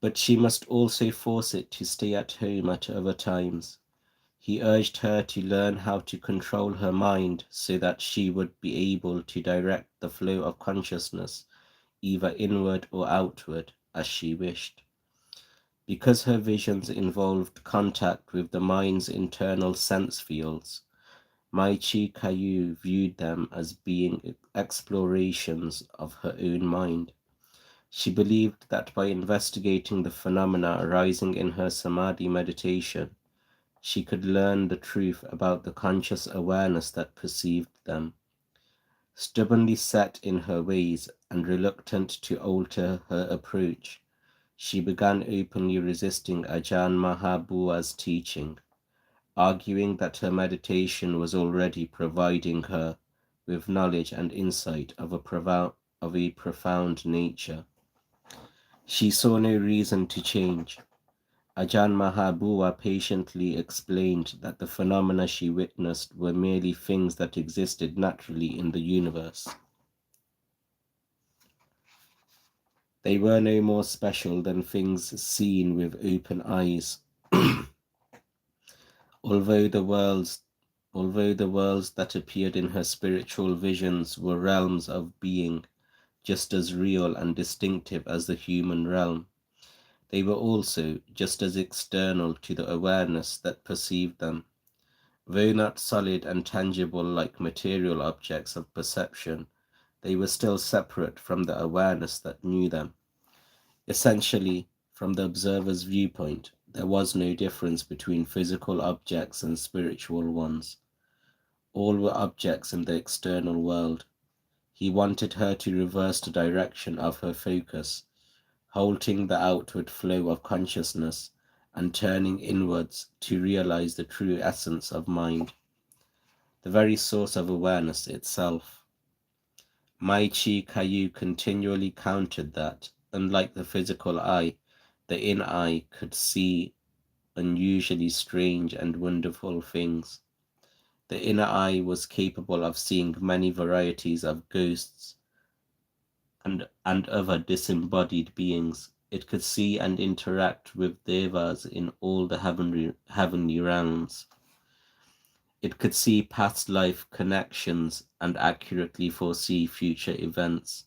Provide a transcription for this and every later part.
but she must also force it to stay at home at other times. He urged her to learn how to control her mind so that she would be able to direct the flow of consciousness, either inward or outward, as she wished. Because her visions involved contact with the mind's internal sense fields, chee kaew viewed them as being explorations of her own mind. She believed that by investigating the phenomena arising in her samadhi meditation, she could learn the truth about the conscious awareness that perceived them. Stubbornly set in her ways and reluctant to alter her approach, she began openly resisting Ajahn Mahabua's teaching, arguing that her meditation was already providing her with knowledge and insight of a profound nature. She saw no reason to change. Ajahn Mahabua patiently explained that the phenomena she witnessed were merely things that existed naturally in the universe. They were no more special than things seen with open eyes. Although the worlds that appeared in her spiritual visions were realms of being, just as real and distinctive as the human realm, they were also just as external to the awareness that perceived them. Though not solid and tangible like material objects of perception, they were still separate from the awareness that knew them. Essentially, from the observer's viewpoint, there was no difference between physical objects and spiritual ones. All were objects in the external world. He wanted her to reverse the direction of her focus, halting the outward flow of consciousness and turning inwards to realize the true essence of mind, the very source of awareness itself. chee kaew continually countered that, unlike the physical eye, the inner eye could see unusually strange and wonderful things. The inner eye was capable of seeing many varieties of ghosts and other disembodied beings. It could see and interact with devas in all the heavenly realms. It could see past life connections and accurately foresee future events.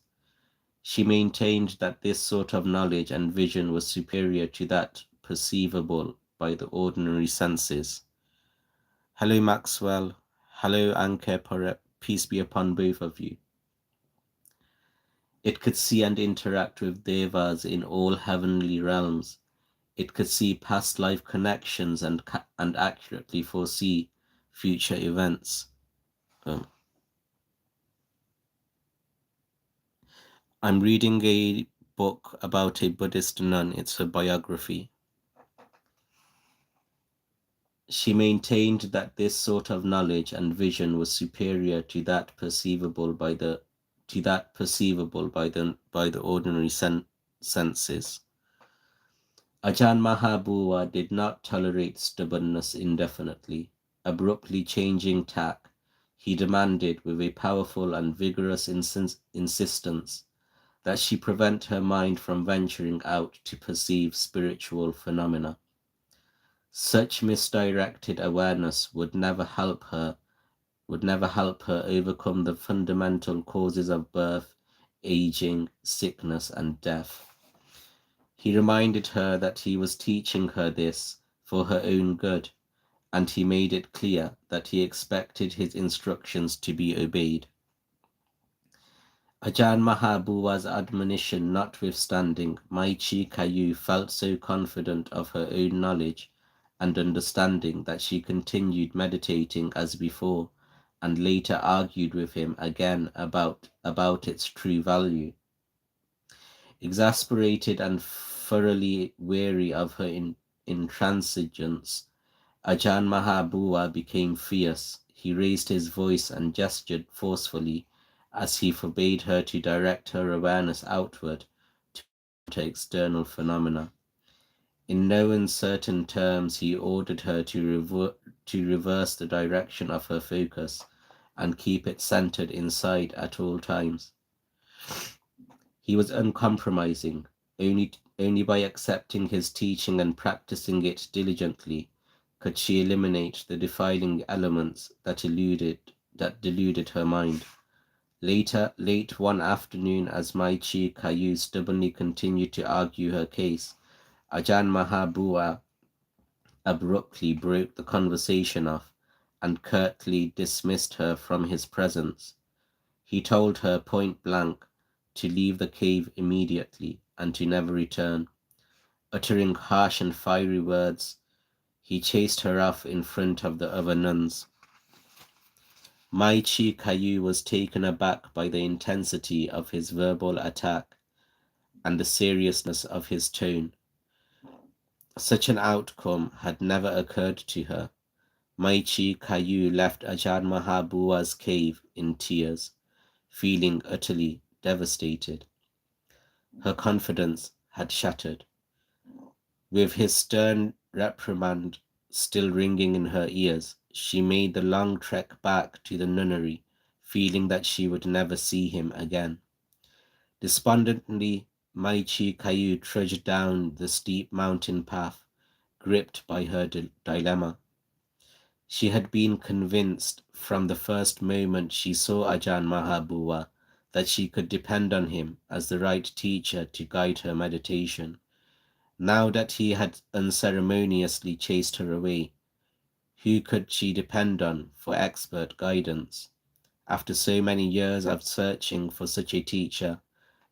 She maintained that this sort of knowledge and vision was superior to that perceivable by the ordinary senses. Hello, Maxwell. Hello, Anke. Peace be upon both of you. It could see and interact with devas in all heavenly realms. It could see past life connections and accurately foresee future events. I'm reading a book about a Buddhist nun. It's her biography. She maintained that this sort of knowledge and vision was superior to that perceivable by the ordinary senses. Ajahn Mahabua did not tolerate stubbornness indefinitely. Abruptly changing tack, he demanded with a powerful and vigorous insistence that she prevent her mind from venturing out to perceive spiritual phenomena. Such misdirected awareness would never help her overcome the fundamental causes of birth, aging, sickness, and death. He reminded her that he was teaching her this for her own good, and he made it clear that he expected his instructions to be obeyed. Ajahn Mahabua's admonition notwithstanding, chee kaew felt so confident of her own knowledge and understanding that she continued meditating as before, and later argued with him again about its true value. Exasperated and thoroughly weary of her intransigence, Ajahn Mahabua became fierce. He raised his voice and gestured forcefully as he forbade her to direct her awareness outward to external phenomena. In no uncertain terms, he ordered her to reverse the direction of her focus and keep it centered inside at all times. He was uncompromising, Only by accepting his teaching and practicing it diligently could she eliminate the defiling elements that deluded her mind. Late one afternoon, as my chee kaew stubbornly continued to argue her case, Ajahn Mahabua abruptly broke the conversation off and curtly dismissed her from his presence. He told her point blank to leave the cave immediately and to never return. Uttering harsh and fiery words, he chased her off in front of the other nuns. My chee kaew was taken aback by the intensity of his verbal attack and the seriousness of his tone. Such an outcome had never occurred to her. My chee kaew left Ajahn Mahabua's cave in tears, feeling utterly devastated. Her confidence had shattered. With his stern reprimand still ringing in her ears, she made the long trek back to the nunnery, feeling that she would never see him again. Despondently, Mai Chi Kayu trudged down the steep mountain path, gripped by her dilemma. She had been convinced from the first moment she saw Ajahn Mahabua that she could depend on him as the right teacher to guide her meditation. Now that he had unceremoniously chased her away, who could she depend on for expert guidance? After so many years of searching for such a teacher,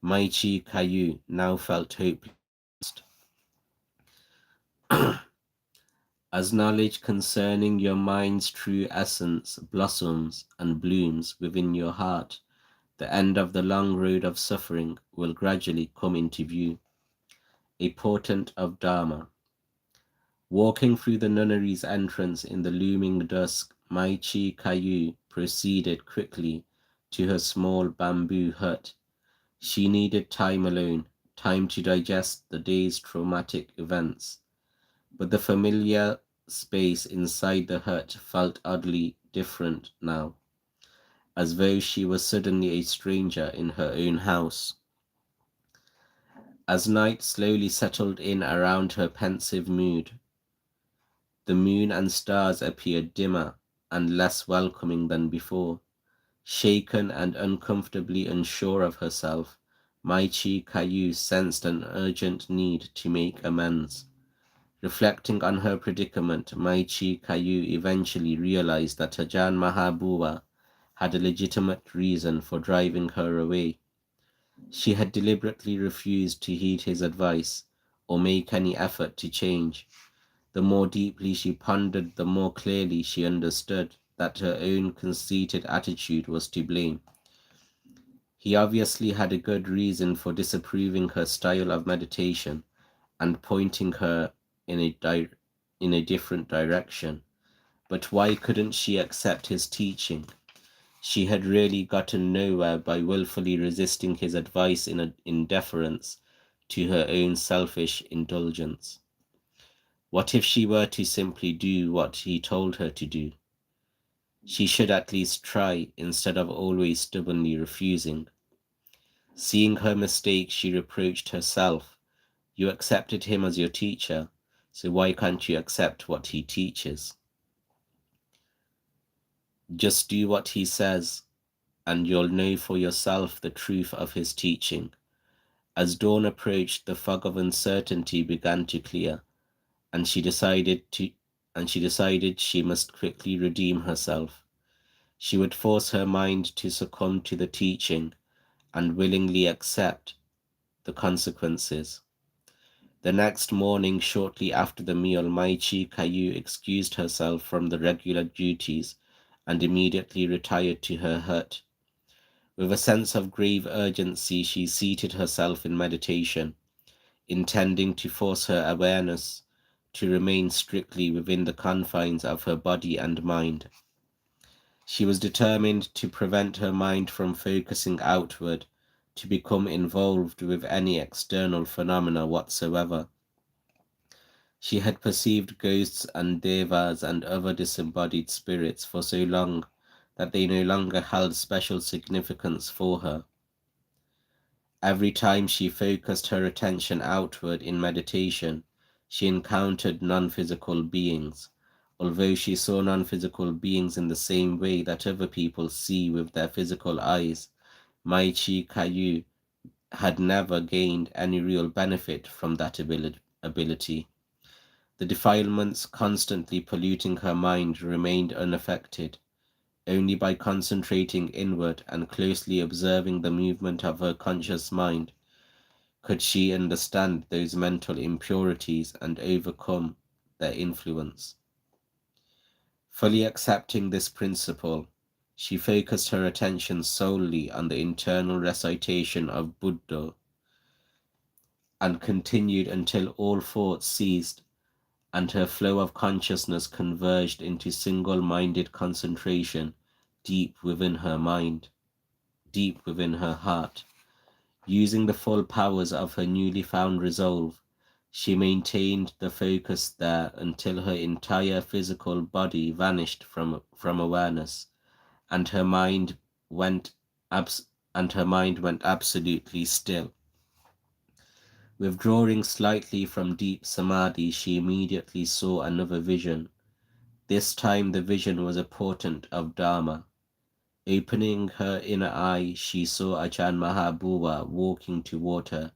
Maichi Kayu now felt hopeless. As knowledge concerning your mind's true essence blossoms and blooms within your heart, the end of the long road of suffering will gradually come into view. A portent of Dharma. Walking through the nunnery's entrance in the looming dusk, Mai Chi Kayu proceeded quickly to her small bamboo hut. She needed time alone, time to digest the day's traumatic events. But the familiar space inside the hut felt oddly different now, as though she was suddenly a stranger in her own house. As night slowly settled in around her pensive mood, the moon and stars appeared dimmer and less welcoming than before. Shaken and uncomfortably unsure of herself, Mai Chi Kayu sensed an urgent need to make amends. Reflecting on her predicament, Mai Chi Kayu eventually realized that Ajahn Mahabua had a legitimate reason for driving her away. She had deliberately refused to heed his advice or make any effort to change. The more deeply she pondered, the more clearly she understood that her own conceited attitude was to blame. He obviously had a good reason for disapproving her style of meditation and pointing her in a different direction. But why couldn't she accept his teaching? She had really gotten nowhere by willfully resisting his advice in deference to her own selfish indulgence. What if she were to simply do what he told her to do? She should at least try instead of always stubbornly refusing. Seeing her mistake, she reproached herself. You accepted him as your teacher, so why can't you accept what he teaches? Just do what he says, and you'll know for yourself the truth of his teaching. As dawn approached, the fog of uncertainty began to clear, and she decided she must quickly redeem herself. She would force her mind to succumb to the teaching and willingly accept the consequences. The next morning, shortly after the meal, Mai Chi Kayu excused herself from the regular duties and immediately retired to her hut. With a sense of grave urgency, she seated herself in meditation, intending to force her awareness to remain strictly within the confines of her body and mind. She was determined to prevent her mind from focusing outward, to become involved with any external phenomena whatsoever. She had perceived ghosts and devas and other disembodied spirits for so long that they no longer held special significance for her. Every time she focused her attention outward in meditation, she encountered non-physical beings. Although she saw non-physical beings in the same way that other people see with their physical eyes, Mai Chi Kaew had never gained any real benefit from that ability. The defilements constantly polluting her mind remained unaffected. Only by concentrating inward and closely observing the movement of her conscious mind could she understand those mental impurities and overcome their influence. Fully accepting this principle, she focused her attention solely on the internal recitation of Buddha and continued until all thoughts ceased and her flow of consciousness converged into single-minded concentration deep within her mind, deep within her heart. Using the full powers of her newly found resolve, she maintained the focus there until her entire physical body vanished from awareness, and her mind went absolutely still. Withdrawing slightly from deep samadhi, she immediately saw another vision. This time the vision was a portent of Dharma. Opening her inner eye, she saw Ajahn Mahabua walking toward her,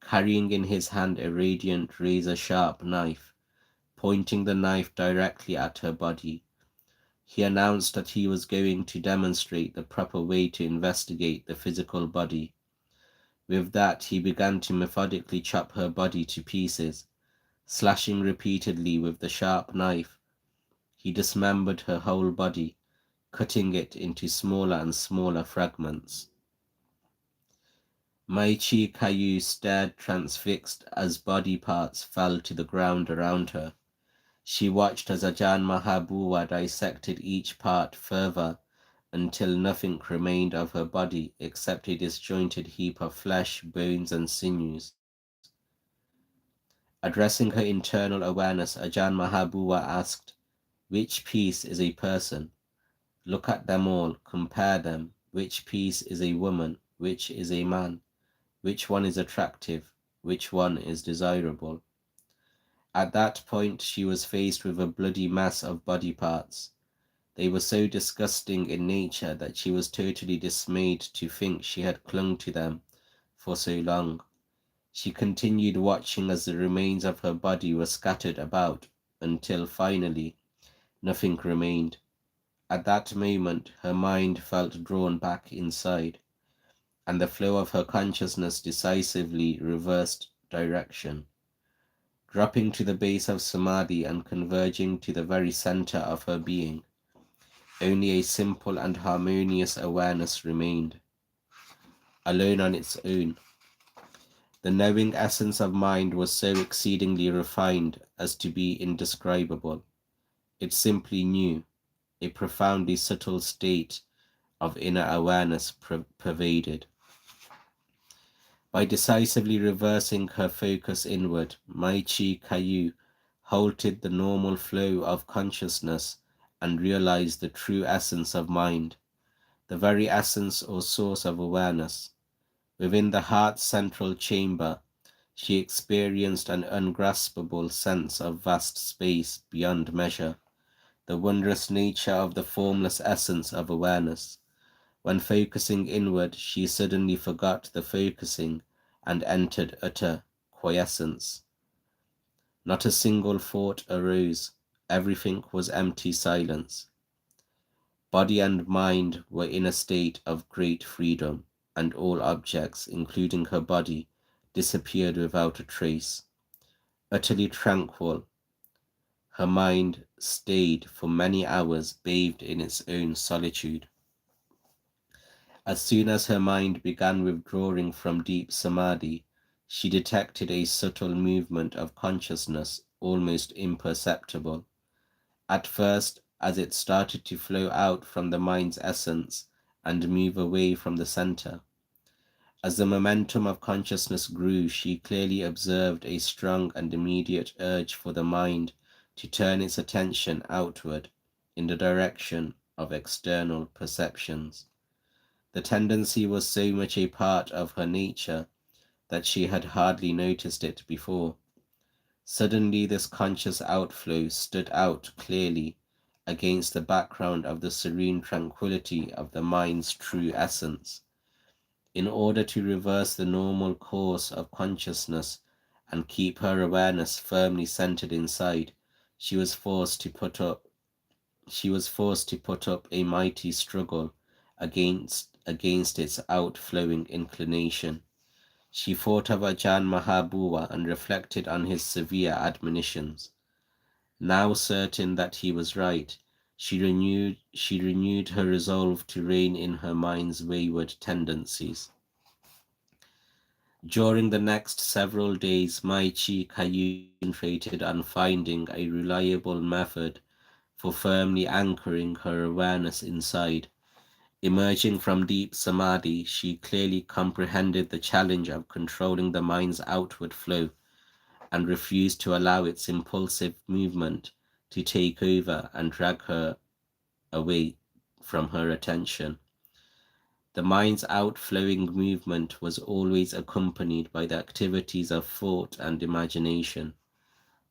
carrying in his hand a radiant razor-sharp knife, pointing the knife directly at her body. He announced that he was going to demonstrate the proper way to investigate the physical body. With that, he began to methodically chop her body to pieces. Slashing repeatedly with the sharp knife, he dismembered her whole body, cutting it into smaller and smaller fragments. Mai Chi Kaew stared transfixed as body parts fell to the ground around her. She watched as Ajahn Mahabua dissected each part further until nothing remained of her body except a disjointed heap of flesh, bones, and sinews. Addressing her internal awareness, Ajahn Mahabua asked, "Which piece is a person? Look at them all, compare them. Which piece is a woman? Which is a man? Which one is attractive? Which one is desirable?" At that point, she was faced with a bloody mass of body parts. They were so disgusting in nature that she was totally dismayed to think she had clung to them for so long. She continued watching as the remains of her body were scattered about until finally nothing remained. At that moment, her mind felt drawn back inside, and the flow of her consciousness decisively reversed direction. Dropping to the base of samadhi and converging to the very center of her being, only a simple and harmonious awareness remained, alone on its own. The knowing essence of mind was so exceedingly refined as to be indescribable. It simply knew, a profoundly subtle state of inner awareness pervaded. By decisively reversing her focus inward, Mai Chi Kaew halted the normal flow of consciousness and realized the true essence of mind, the very essence or source of awareness. Within the heart's central chamber, she experienced an ungraspable sense of vast space beyond measure, the wondrous nature of the formless essence of awareness. When focusing inward, she suddenly forgot the focusing and entered utter quiescence. Not a single thought arose. Everything was empty silence. Body and mind were in a state of great freedom, and all objects, including her body, disappeared without a trace. Utterly tranquil, her mind stayed for many hours bathed in its own solitude. As soon as her mind began withdrawing from deep samadhi, she detected a subtle movement of consciousness, almost imperceptible. At first, as it started to flow out from the mind's essence and move away from the center. As the momentum of consciousness grew, she clearly observed a strong and immediate urge for the mind to turn its attention outward in the direction of external perceptions. The tendency was so much a part of her nature that she had hardly noticed it before. Suddenly this conscious outflow stood out clearly against the background of the serene tranquillity of the mind's true essence. In order to reverse the normal course of consciousness and keep her awareness firmly centered inside, she was forced to put up a mighty struggle against its outflowing inclination. She thought of Ajahn Mahabua and reflected on his severe admonitions. Now certain that he was right, she renewed her resolve to rein in her mind's wayward tendencies. During the next several days, my chee kaew concentrated on finding a reliable method for firmly anchoring her awareness inside. Emerging from deep samadhi, she clearly comprehended the challenge of controlling the mind's outward flow and refused to allow its impulsive movement to take over and drag her away from her attention. The mind's outflowing movement was always accompanied by the activities of thought and imagination.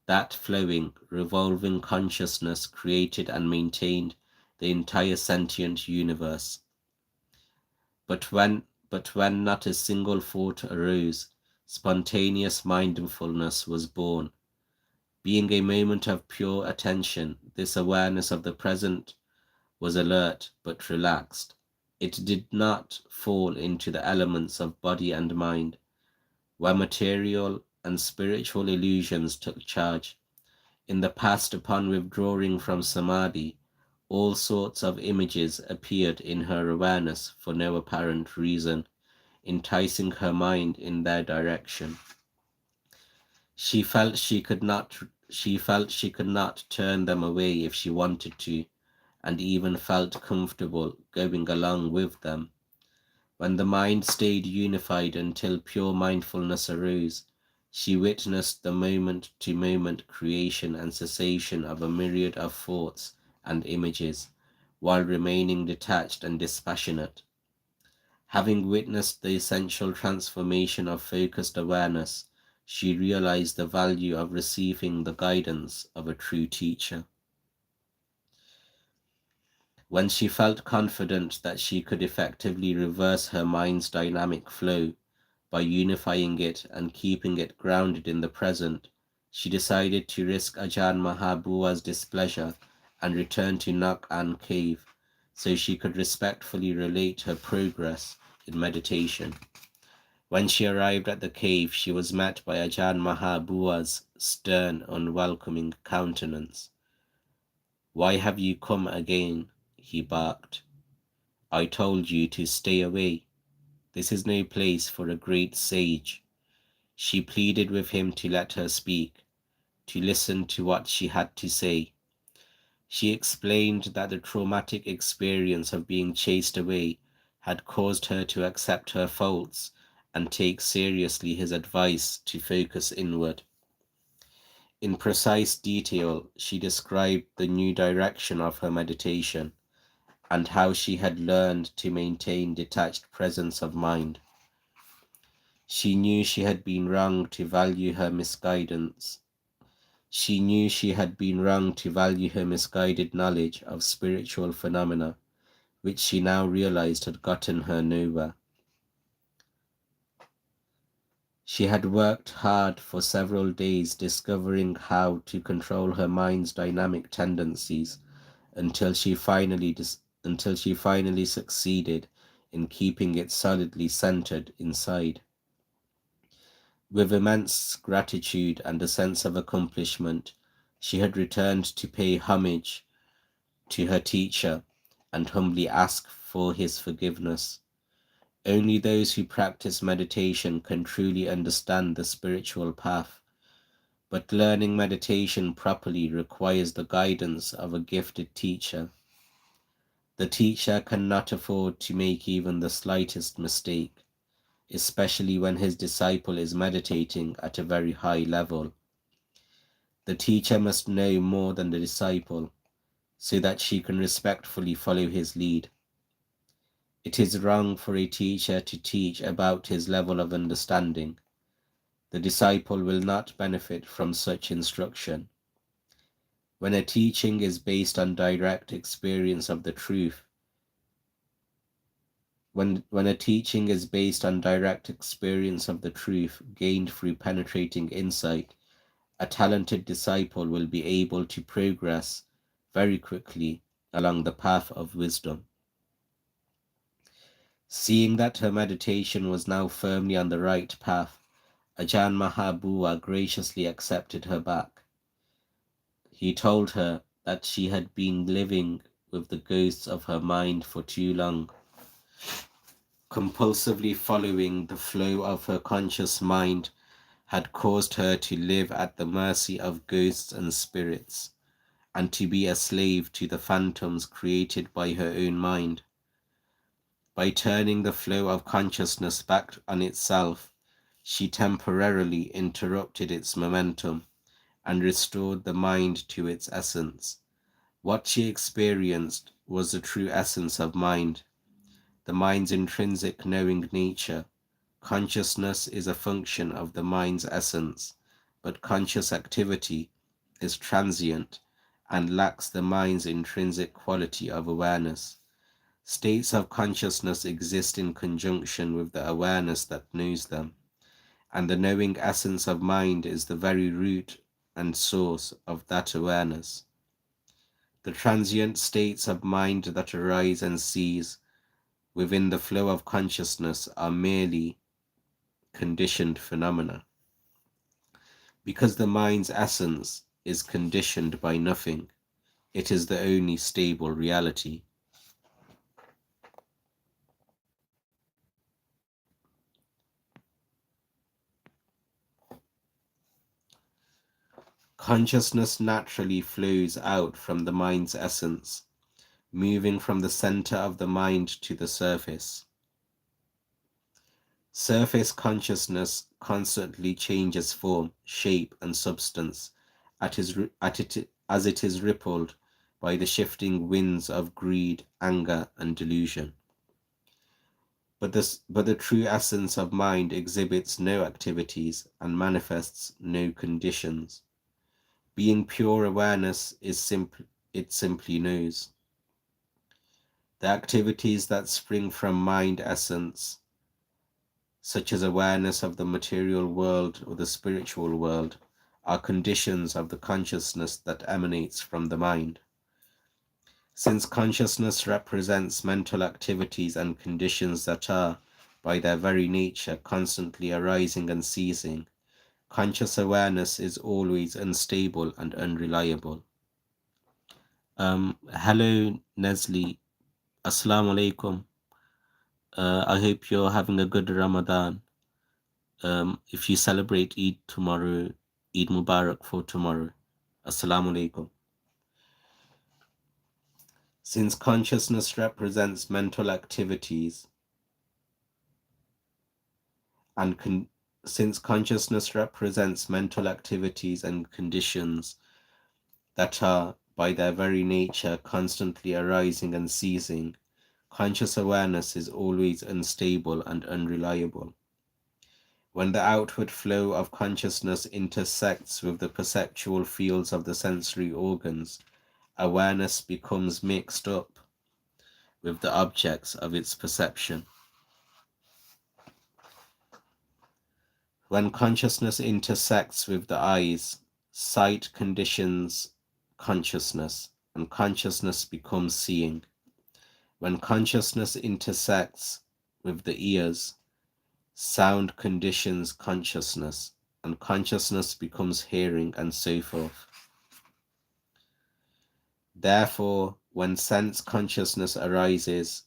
That flowing, revolving consciousness created and maintained the entire sentient universe. But when not a single thought arose, spontaneous mindfulness was born. Being a moment of pure attention, this awareness of the present was alert but relaxed. It did not fall into the elements of body and mind, where material and spiritual illusions took charge. In the past, upon withdrawing from samadhi, all sorts of images appeared in her awareness for no apparent reason, enticing her mind in their direction. She felt she could not turn them away if she wanted to, and even felt comfortable going along with them. When the mind stayed unified until pure mindfulness arose, she witnessed the moment-to-moment creation and cessation of a myriad of thoughts and images, while remaining detached and dispassionate. Having witnessed the essential transformation of focused awareness, she realized the value of receiving the guidance of a true teacher. When she felt confident that she could effectively reverse her mind's dynamic flow by unifying it and keeping it grounded in the present, she decided to risk Ajahn Mahabua's displeasure and return to Nak An cave so she could respectfully relate her progress in meditation. When she arrived at the cave, she was met by Ajahn Mahabua's stern, unwelcoming countenance. "Why have you come again?" he barked. "I told you to stay away. This is no place for a great sage." She pleaded with him to let her speak, to listen to what she had to say. She explained that the traumatic experience of being chased away had caused her to accept her faults and take seriously his advice to focus inward. In precise detail, she described the new direction of her meditation and how she had learned to maintain detached presence of mind. She knew she had been wrong to value her misguidance. She knew she had been wrong to value her misguided knowledge of spiritual phenomena, which she now realized had gotten her nowhere. She had worked hard for several days discovering how to control her mind's dynamic tendencies until she finally succeeded in keeping it solidly centered inside. With immense gratitude and a sense of accomplishment, she had returned to pay homage to her teacher and humbly ask for his forgiveness. Only those who practice meditation can truly understand the spiritual path, but learning meditation properly requires the guidance of a gifted teacher. The teacher cannot afford to make even the slightest mistake, especially when his disciple is meditating at a very high level. The teacher must know more than the disciple, so that she can respectfully follow his lead. It is wrong for a teacher to teach about his level of understanding. The disciple will not benefit from such instruction. When a teaching is based on direct experience of the truth, when a teaching is based on direct experience of the truth gained through penetrating insight, a talented disciple will be able to progress very quickly along the path of wisdom. Seeing that her meditation was now firmly on the right path, Ajahn Mahabua graciously accepted her back. He told her that she had been living with the ghosts of her mind for too long, compulsively following the flow of her conscious mind had caused her to live at the mercy of ghosts and spirits, and to be a slave to the phantoms created by her own mind. By turning the flow of consciousness back on itself, she temporarily interrupted its momentum and restored the mind to its essence. What she experienced was the true essence of mind, the mind's intrinsic knowing nature. Consciousness is a function of the mind's essence, but conscious activity is transient and lacks the mind's intrinsic quality of awareness. States of consciousness exist in conjunction with the awareness that knows them, and the knowing essence of mind is the very root and source of that awareness. The transient states of mind that arise and cease within the flow of consciousness are merely conditioned phenomena. Because the mind's essence is conditioned by nothing, it is the only stable reality. Consciousness naturally flows out from the mind's essence, moving from the center of the mind to the surface. Surface consciousness constantly changes form, shape, and substance as it is rippled by the shifting winds of greed, anger, and delusion. But the true essence of mind exhibits no activities and manifests no conditions. Being pure awareness it simply knows. The activities that spring from mind essence, such as awareness of the material world or the spiritual world, are conditions of the consciousness that emanates from the mind. Since consciousness represents mental activities and conditions that are, by their very nature, constantly arising and ceasing, conscious awareness is always unstable and unreliable. Hello, Nesli. Assalamu alaikum. I hope you're having a good Ramadan. If you celebrate Eid tomorrow, Eid Mubarak for tomorrow. Assalamu alaikum. Since consciousness represents mental activities and since consciousness represents mental activities and conditions that are, by their very nature, constantly arising and ceasing, conscious awareness is always unstable and unreliable. When the outward flow of consciousness intersects with the perceptual fields of the sensory organs, awareness becomes mixed up with the objects of its perception. When consciousness intersects with the eyes, sight conditions consciousness, and consciousness becomes seeing. When consciousness intersects with the ears, sound conditions consciousness, and consciousness becomes hearing, and so forth. Therefore, when sense consciousness arises,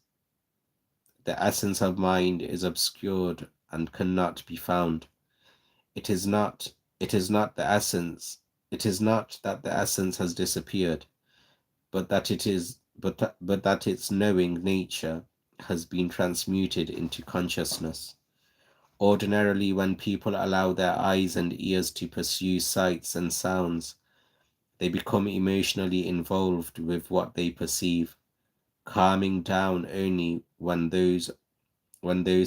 the essence of mind is obscured and cannot be found. It is not the essence, it is not that the essence has disappeared, but that its knowing nature has been transmuted into consciousness. Ordinarily, when people allow their eyes and ears to pursue sights and sounds, they become emotionally involved with what they perceive. calming down only when those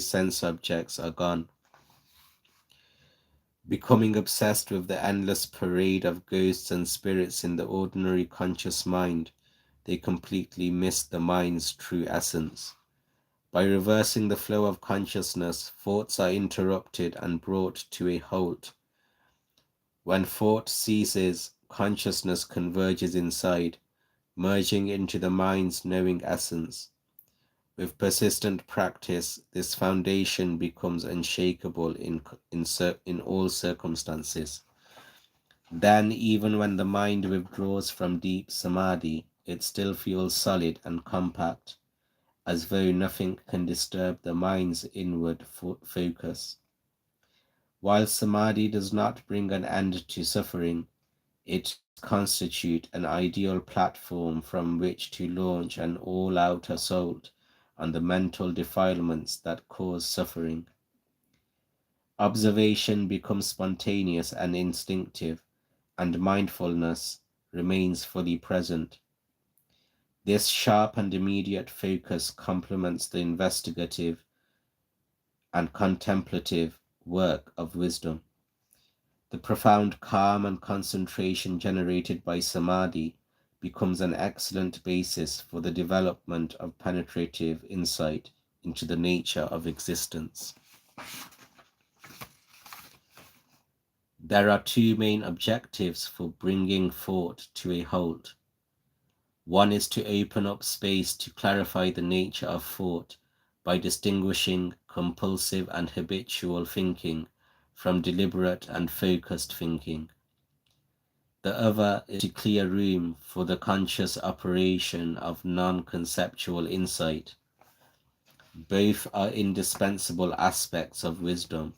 sense objects are gone. Becoming obsessed with the endless parade of ghosts and spirits in the ordinary conscious mind, they completely miss the mind's true essence. By reversing the flow of consciousness, thoughts are interrupted and brought to a halt. When thought ceases, consciousness converges inside, merging into the mind's knowing essence. With persistent practice, this foundation becomes unshakable in all circumstances. Then, even when the mind withdraws from deep samadhi, it still feels solid and compact, as though nothing can disturb the mind's inward focus. While samadhi does not bring an end to suffering, it constitutes an ideal platform from which to launch an all-out assault on the mental defilements that cause suffering. Observation becomes spontaneous and instinctive, and mindfulness remains fully present. This sharp and immediate focus complements the investigative and contemplative work of wisdom. The profound calm and concentration generated by samadhi becomes an excellent basis for the development of penetrative insight into the nature of existence. There are two main objectives for bringing thought to a halt. One is to open up space to clarify the nature of thought by distinguishing compulsive and habitual thinking from deliberate and focused thinking. The other is to clear room for the conscious operation of non-conceptual insight. Both are indispensable aspects of wisdom.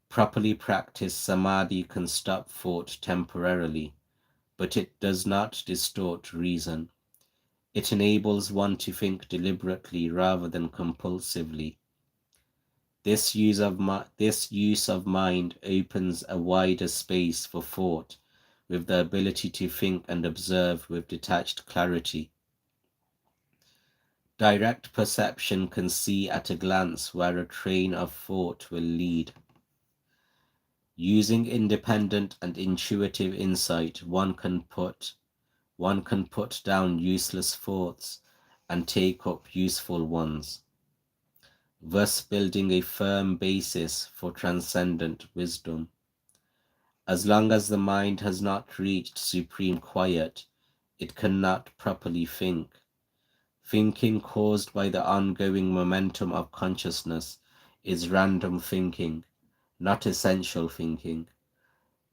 Properly practiced samadhi can stop thought temporarily, but it does not distort reason. It enables one to think deliberately rather than compulsively. This use of mind opens a wider space for thought, with the ability to think and observe with detached clarity. Direct perception can see at a glance where a train of thought will lead. Using independent and intuitive insight, one can put down useless thoughts and take up useful ones, thus building a firm basis for transcendent wisdom. As long as the mind has not reached supreme quiet, it cannot properly think. Thinking caused by the ongoing momentum of consciousness is random thinking, not essential thinking.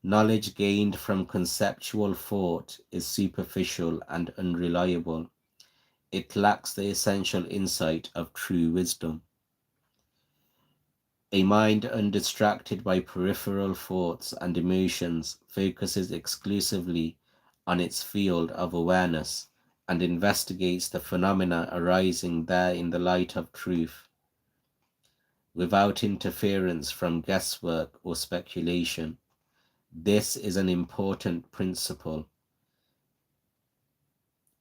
Knowledge gained from conceptual thought is superficial and unreliable. It lacks the essential insight of true wisdom. A mind undistracted by peripheral thoughts and emotions focuses exclusively on its field of awareness and investigates the phenomena arising there in the light of truth, without interference from guesswork or speculation. This is an important principle.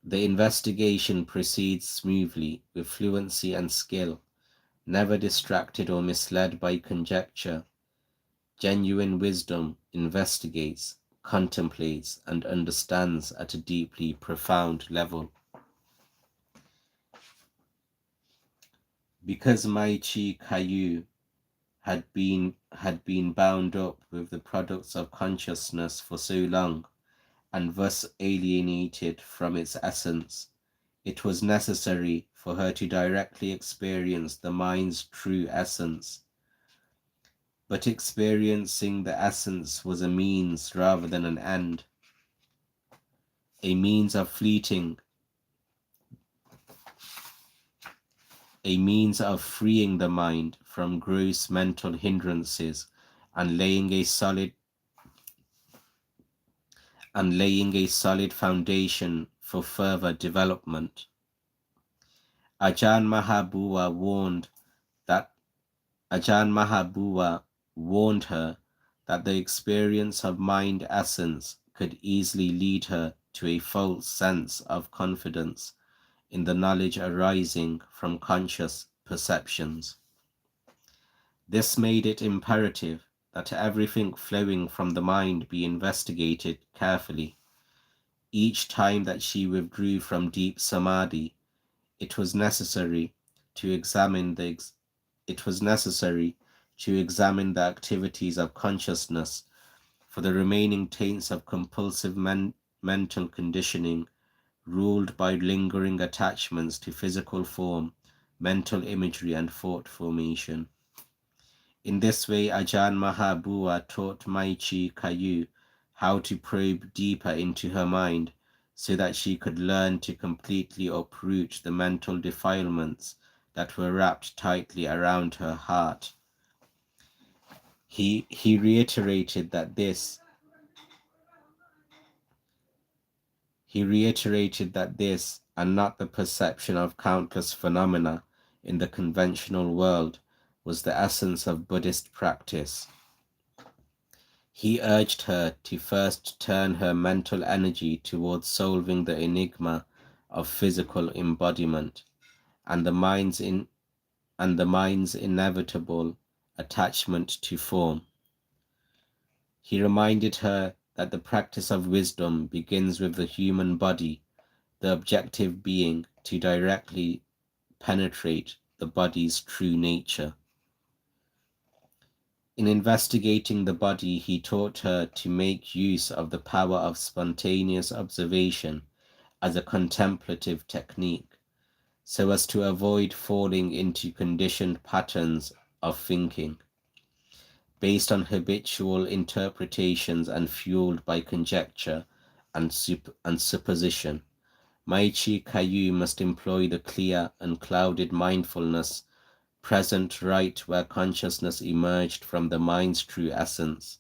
The investigation proceeds smoothly, with fluency and skill, never distracted or misled by conjecture. Genuine wisdom investigates, contemplates, and understands at a deeply profound level. Because my chee, kaew had been bound up with the products of consciousness for so long, and thus alienated from its essence, it was necessary for her to directly experience the mind's true essence. But experiencing the essence was a means rather than an end, a means of freeing the mind from gross mental hindrances and laying a solid foundation for further development. Ajahn Mahabua warned her that the experience of mind essence could easily lead her to a false sense of confidence in the knowledge arising from conscious perceptions. This made it imperative that everything flowing from the mind be investigated carefully. Each time that she withdrew from deep samadhi, it was necessary to examine the activities of consciousness for the remaining taints of compulsive mental conditioning ruled by lingering attachments to physical form, mental imagery, and thought formation. In this way, Ajahn Mahabua taught Chee Kaew how to probe deeper into her mind so that she could learn to completely uproot the mental defilements that were wrapped tightly around her heart. He reiterated that this and not the perception of countless phenomena in the conventional world was the essence of Buddhist practice. He urged her to first turn her mental energy towards solving the enigma of physical embodiment and the mind's inevitable attachment to form. He reminded her that the practice of wisdom begins with the human body, the objective being to directly penetrate the body's true nature. In investigating the body, he taught her to make use of the power of spontaneous observation as a contemplative technique, so as to avoid falling into conditioned patterns of thinking, based on habitual interpretations and fueled by conjecture and supposition. Chee Kaew must employ the clear, unclouded mindfulness present right where consciousness emerged from the mind's true essence.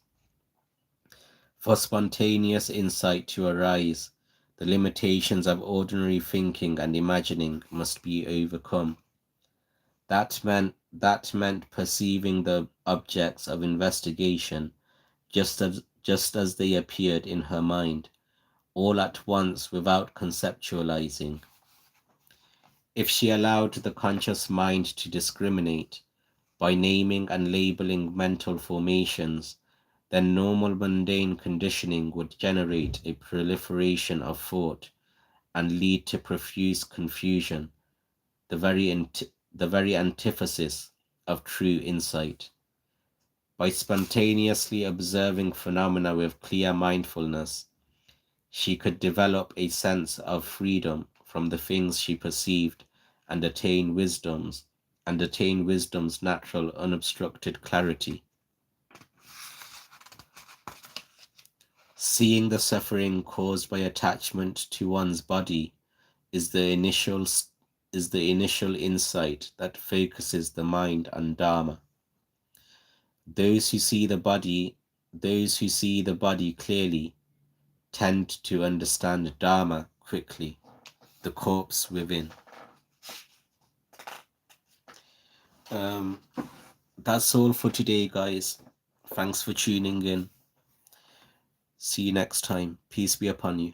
For spontaneous insight to arise, the limitations of ordinary thinking and imagining must be overcome. That meant perceiving the objects of investigation just as they appeared in her mind, all at once without conceptualizing. If she allowed the conscious mind to discriminate by naming and labeling mental formations, then normal mundane conditioning would generate a proliferation of thought and lead to profuse confusion, the very antithesis of true insight. By spontaneously observing phenomena with clear mindfulness, she could develop a sense of freedom from the things she perceived and attain wisdom's natural unobstructed clarity. Seeing the suffering caused by attachment to one's body is the initial insight that focuses the mind on Dharma. Those who see the body clearly tend to understand Dharma quickly, the corpse within. That's all for today, guys. Thanks for tuning in. See you next time. Peace be upon you.